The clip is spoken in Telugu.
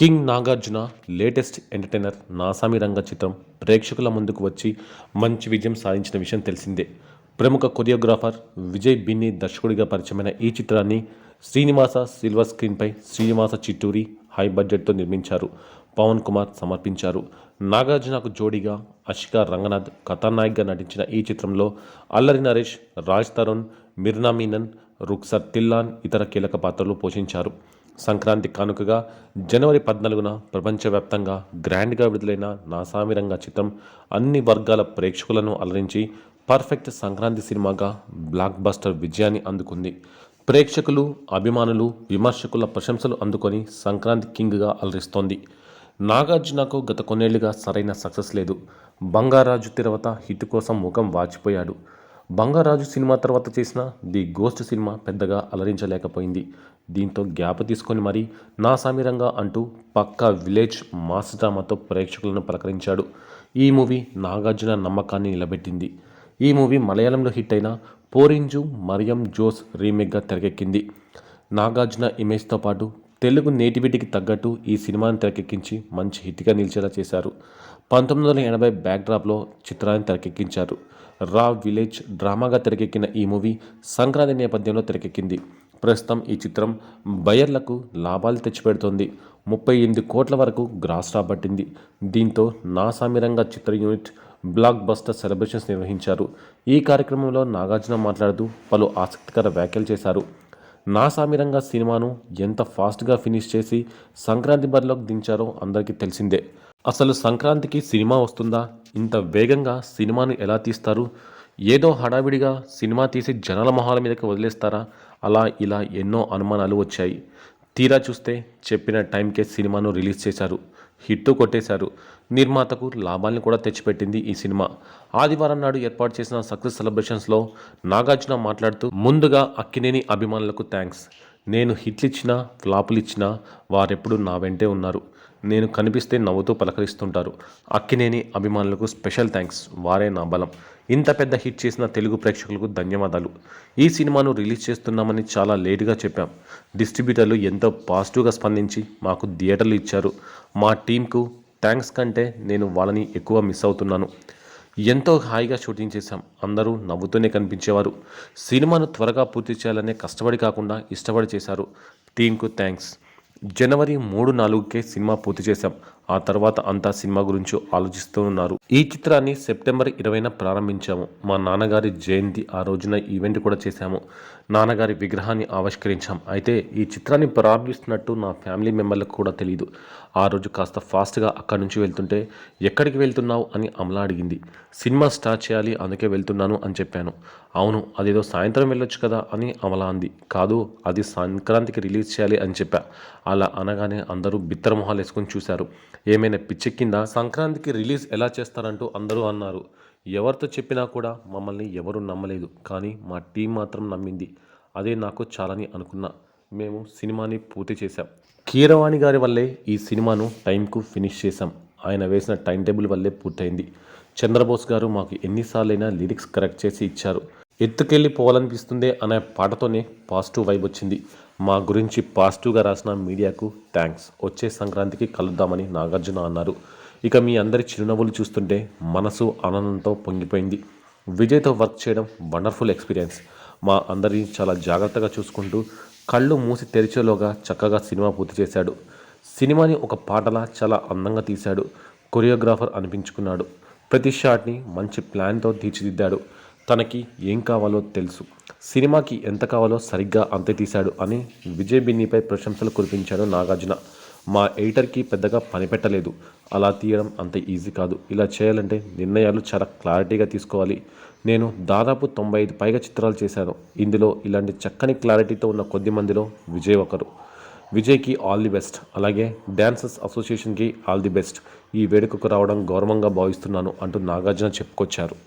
King Nagarjuna latest entertainer Naa Saami రంగ చిత్రం ప్రేక్షకుల ముందుకు వచ్చి మంచి విజయం సాధించిన విషయం తెలిసిందే. ప్రముఖ కొరియోగ్రాఫర్ విజయ్ బిన్ని దర్శకుడిగా పరిచయమైన ఈ చిత్రాన్ని శ్రీనివాస సిల్వర్ స్క్రీన్పై శ్రీనివాస చిట్టూరి హై బడ్జెట్తో నిర్మించారు. పవన్ కుమార్ సమర్పించారు. నాగార్జునకు జోడీగా అషికా రంగనాథ్ కథానాయక్గా నటించిన ఈ చిత్రంలో అల్లరి నరేష్, రాజ్ తరుణ్, మిర్నా మీనన్, రుక్సర్ తిల్లాన్ ఇతర కీలక పాత్రలు పోషించారు. సంక్రాంతి కానుకగా జనవరి 14న ప్రపంచవ్యాప్తంగా గ్రాండ్గా విడుదలైన నాసామి రంగ చిత్రం అన్ని వర్గాల ప్రేక్షకులను అలరించి పర్ఫెక్ట్ సంక్రాంతి సినిమాగా బ్లాక్ బస్టర్ విజయాన్ని అందుకుంది. ప్రేక్షకులు, అభిమానులు, విమర్శకుల ప్రశంసలు అందుకొని సంక్రాంతి కింగ్గా అలరిస్తోంది. నాగార్జునకు గత కొన్నేళ్లుగా సరైన సక్సెస్ లేదు. బంగారాజు తర్వాత హిట్ కోసం ముఖం వాచిపోయాడు. బంగారాజు సినిమా తర్వాత చేసిన ది గోస్ట్ సినిమా పెద్దగా అలరించలేకపోయింది. దీంతో గ్యాప్ తీసుకొని మరీ నాసామి రంగా అంటూ పక్కా విలేజ్ మాస్ డ్రామాతో ప్రేక్షకులను పలకరించాడు. ఈ మూవీ నాగార్జున నమ్మకాన్ని నిలబెట్టింది. ఈ మూవీ మలయాళంలో హిట్ అయిన పోరింజు మరియం జోస్ రీమేక్గా తెరకెక్కింది. నాగార్జున ఇమేజ్తో పాటు తెలుగు నేటివిటీకి తగ్గట్టు ఈ సినిమాని తెరకెక్కించి మంచి హిట్గా నిలిచేలా చేశారు. 1980 బ్యాక్డ్రాప్లో చిత్రాన్ని తెరకెక్కించారు. రా విలేజ్ డ్రామాగా తెరకెక్కిన ఈ మూవీ సంక్రాంతి నేపథ్యంలో తెరకెక్కింది. ప్రస్తుతం ఈ చిత్రం బయర్లకు లాభాలు తెచ్చిపెడుతోంది. 38 కోట్ల వరకు గ్రాస్ రాబట్టింది. దీంతో నాసామి రంగ చిత్ర యూనిట్ బ్లాక్ బస్టర్ సెలబ్రేషన్స్ నిర్వహించారు. ఈ కార్యక్రమంలో నాగార్జున మాట్లాడుతూ పలు ఆసక్తికర వ్యాఖ్యలు చేశారు. నాసామి రంగ సినిమాను ఎంత ఫాస్ట్గా ఫినిష్ చేసి సంక్రాంతి బరిలోకి దించారో అందరికీ తెలిసిందే. అసలు సంక్రాంతికి సినిమా వస్తుందా? ఇంత వేగంగా సినిమాను ఎలా తీస్తారు? ఏదో హడావిడిగా సినిమా తీసి జనాల మొహాల మీదకి వదిలేస్తారా? అలా ఇలా ఎన్నో అనుమానాలు వచ్చాయి. తీరా చూస్తే చెప్పిన టైంకే సినిమాను రిలీజ్ చేశారు. హిట్టు కొట్టేశారు. నిర్మాతకు లాభాలను కూడా తెచ్చిపెట్టింది ఈ సినిమా. ఆదివారం నాడు ఏర్పాటు చేసిన సక్సెస్ సెలబ్రేషన్స్లో నాగార్జున మాట్లాడుతూ, ముందుగా అక్కినేని అభిమానులకు థ్యాంక్స్. నేను హిట్లు ఇచ్చినా ఫ్లాపులు ఇచ్చినా వారెప్పుడు నా వెంటే ఉన్నారు. నేను కనిపిస్తే నవ్వుతూ పలకరిస్తుంటారు. అక్కినేని అభిమానులకు స్పెషల్ థ్యాంక్స్. వారే నా బలం. ఇంత పెద్ద హిట్ చేసిన తెలుగు ప్రేక్షకులకు ధన్యవాదాలు. ఈ సినిమాను రిలీజ్ చేస్తున్నామని చాలా లేటుగా చెప్పాం. డిస్ట్రిబ్యూటర్లు ఎంతో పాజిటివ్గా స్పందించి మాకు థియేటర్లు ఇచ్చారు. మా టీంకు థ్యాంక్స్ కంటే నేను వాళ్ళని ఎక్కువ మిస్ అవుతున్నాను. ఎంతో హాయిగా షూటింగ్ చేశాం. అందరూ నవ్వుతూనే కనిపించేవారు. సినిమాను త్వరగా పూర్తి చేయాలనే కష్టపడి కాకుండా ఇష్టపడి చేశారు. టీంకు థ్యాంక్స్. జనవరి 3-4కే సినిమా పూర్తి చేశాం. ఆ తర్వాత అంతా సినిమా గురించి ఆలోచిస్తూ ఉన్నారు. ఈ చిత్రాన్ని సెప్టెంబర్ 20న ప్రారంభించాము. మా నాన్నగారి జయంతి ఆ రోజున ఈవెంట్ కూడా చేశాము. నాన్నగారి విగ్రహాన్ని ఆవిష్కరించాం. అయితే ఈ చిత్రాన్ని ప్రారంభిస్తున్నట్టు నా ఫ్యామిలీ మెంబర్లకు కూడా తెలియదు. ఆ రోజు కాస్త ఫాస్ట్గా అక్కడి నుంచి వెళ్తుంటే, ఎక్కడికి వెళ్తున్నావు అని అమల అడిగింది. సినిమా స్టార్ట్ చేయాలి, అందుకే వెళ్తున్నాను అని చెప్పాను. అవును, అదేదో సాయంత్రం వెళ్ళొచ్చు కదా అని అమల అంది. కాదు, అది సంక్రాంతికి రిలీజ్ చేయాలి అని చెప్పా. అలా అనగానే అందరూ బిత్తర మొహాలు వేసుకొని చూశారు. ఏమైనా పిచ్చెక్కిందా? సంక్రాంతికి రిలీజ్ ఎలా చేస్తారంటూ అందరూ అన్నారు. ఎవరితో చెప్పినా కూడా మమ్మల్ని ఎవరూ నమ్మలేదు. కానీ మా టీం మాత్రం నమ్మింది. అదే నాకు చాలని అనుకున్నా. మేము సినిమాని పూర్తి చేశాం. కీరవాణి గారి వల్లే ఈ సినిమాను టైంకు ఫినిష్ చేశాం. ఆయన వేసిన టైం టేబుల్ వల్లే పూర్తయింది. చంద్రబోస్ గారు మాకు ఎన్నిసార్లైనా లిరిక్స్ కరెక్ట్ చేసి ఇచ్చారు. ఎత్తుకెళ్ళి పోవాలనిపిస్తుందే అనే పాటతోనే పాజిటివ్ వైబ్ వచ్చింది. మా గురించి పాజిటివ్గా రాసిన మీడియాకు థ్యాంక్స్. వచ్చే సంక్రాంతికి కలుద్దామని నాగార్జున అన్నారు. ఇక మీ అందరి చిరునవ్వులు చూస్తుంటే మనసు ఆనందంతో పొంగిపోయింది. విజయ్తో వర్క్ చేయడం వండర్ఫుల్ ఎక్స్పీరియన్స్. మా అందరినీ చాలా జాగ్రత్తగా చూసుకుంటూ కళ్ళు మూసి తెరిచేలోగా చక్కగా సినిమా పూర్తి చేశాడు. సినిమాని ఒక పాటలా చాలా అందంగా తీశాడు. కొరియోగ్రాఫర్ అనిపించుకున్నాడు. ప్రతి షాట్ని మంచి ప్లాన్తో తీర్చిదిద్దాడు. తనకి ఏం కావాలో తెలుసు. సినిమాకి ఎంత కావాలో సరిగ్గా అంతే తీశాడు అని విజయ్ బిన్నీపై ప్రశంసలు కురిపించాడు నాగార్జున. మా ఎడిటర్కి పెద్దగా పని పెట్టలేదు. అలా తీయడం అంత ఈజీ కాదు. ఇలా చేయాలంటే నిర్ణయాలు చాలా క్లారిటీగా తీసుకోవాలి. నేను దాదాపు 95 పైగా చిత్రాలు చేశాను. ఇందులో ఇలాంటి చక్కని క్లారిటీతో ఉన్న కొద్ది మందిలో విజయ్ ఒకరు. విజయ్కి ఆల్ ది బెస్ట్. అలాగే డ్యాన్సర్స్ అసోసియేషన్కి ఆల్ ది బెస్ట్. ఈ వేడుకకు రావడం గౌరవంగా భావిస్తున్నాను అంటూ నాగార్జున చెప్పుకొచ్చారు.